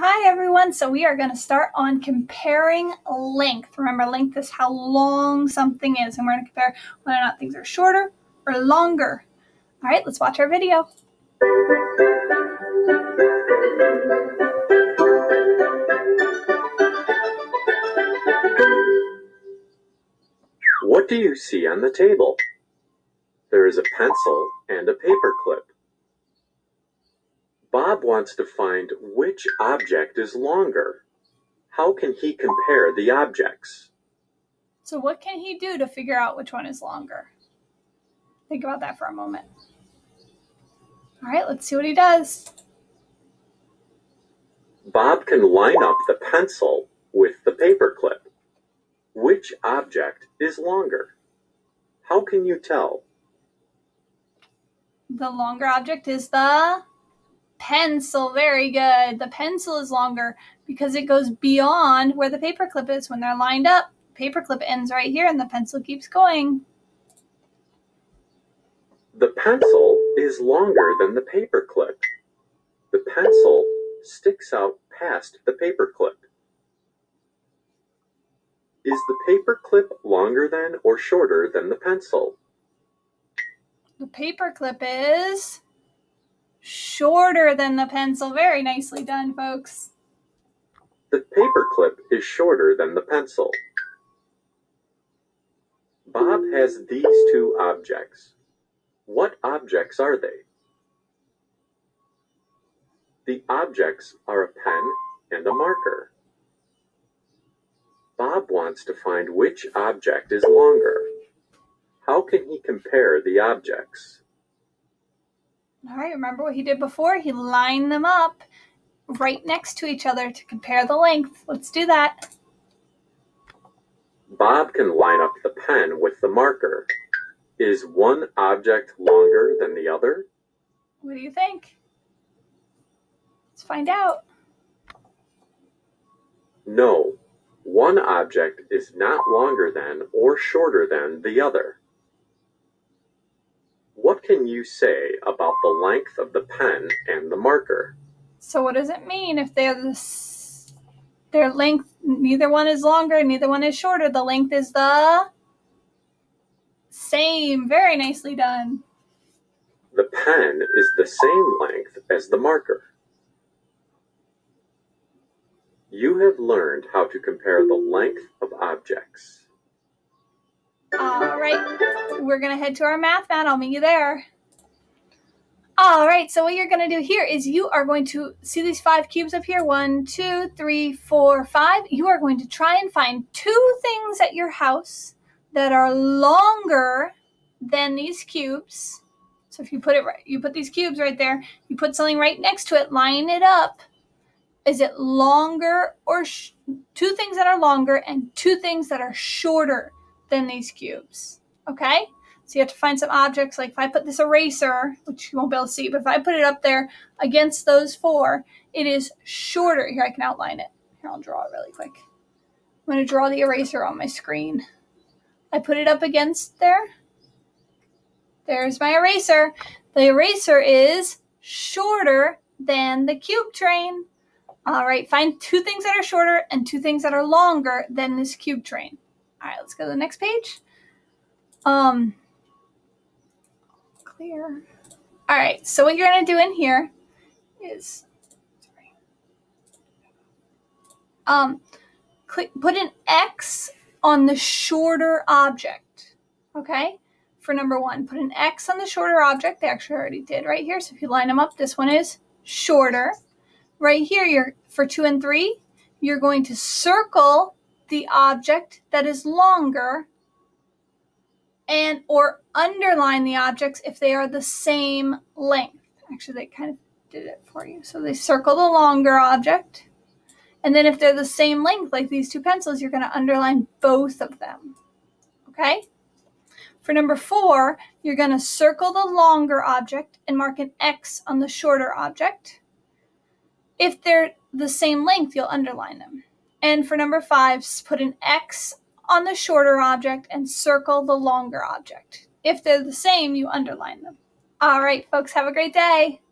Hi everyone, so we are going to start on comparing length. Remember, length is how long something is, and we're going to compare whether or not things are shorter or longer. All right, let's watch our video. What do you see on the table? There is a pencil and a paperclip. Bob wants to find which object is longer. How can he compare the objects? So what can he do to figure out which one is longer? Think about that for a moment. All right, let's see what he does. Bob can line up the pencil with the paperclip. Which object is longer? How can you tell? The longer object is the pencil. Very good. The pencil is longer because it goes beyond where the paperclip is. When they're lined up, paperclip ends right here and the pencil keeps going. The pencil is longer than the paperclip. The pencil sticks out past the paperclip. Is the paperclip longer than or shorter than the pencil? The paperclip is shorter than the pencil. Very nicely done, folks. The paperclip is shorter than the pencil. Bob has these two objects. What objects are they? The objects are a pen and a marker. Bob wants to find which object is longer. How can he compare the objects? All right, remember what he did before? He lined them up right next to each other to compare the length. Let's do that. Bob can line up the pen with the marker. Is one object longer than the other? What do you think? Let's find out. No, one object is not longer than or shorter than the other. What can you say about the length of the pen and the marker? So what does it mean if their length, neither one is longer, neither one is shorter? The length is the same. Very nicely done. The pen is the same length as the marker. You have learned how to compare the length of objects. All right, we're going to head to our math mat. I'll meet you there. All right, so what you're going to do here is you are going to see these 5 cubes up here. 1, 2, 3, 4, 5. You are going to try and find 2 things at your house that are longer than these cubes. So if you put it right, you put these cubes right there, you put something right next to it, line it up. Is it longer or 2 things that are longer and 2 things that are shorter than these cubes? Okay? So you have to find some objects, like if I put this eraser, which you won't be able to see, but if I put it up there against those 4, it is shorter. Here, I can outline it. Here, I'll draw it really quick. I'm going to draw the eraser on my screen. I put it up against there. There's my eraser. The eraser is shorter than the cube train. All right, find 2 things that are shorter and 2 things that are longer than this cube train. All right, let's go to the next page. Clear. All right, so what you're going to do in here is, put an X on the shorter object, okay? For number 1, put an X on the shorter object. They actually already did right here, so if you line them up, this one is shorter. Right here, for 2 and 3, you're going to circle the object that is longer and or underline the objects if they are the same length. Actually, they kind of did it for you. So they circle the longer object. And then if they're the same length, like these 2 pencils, you're going to underline both of them. Okay? For number 4, you're going to circle the longer object and mark an X on the shorter object. If they're the same length, you'll underline them. And for number 5, put an X on the shorter object and circle the longer object. If they're the same, you underline them. All right, folks, have a great day.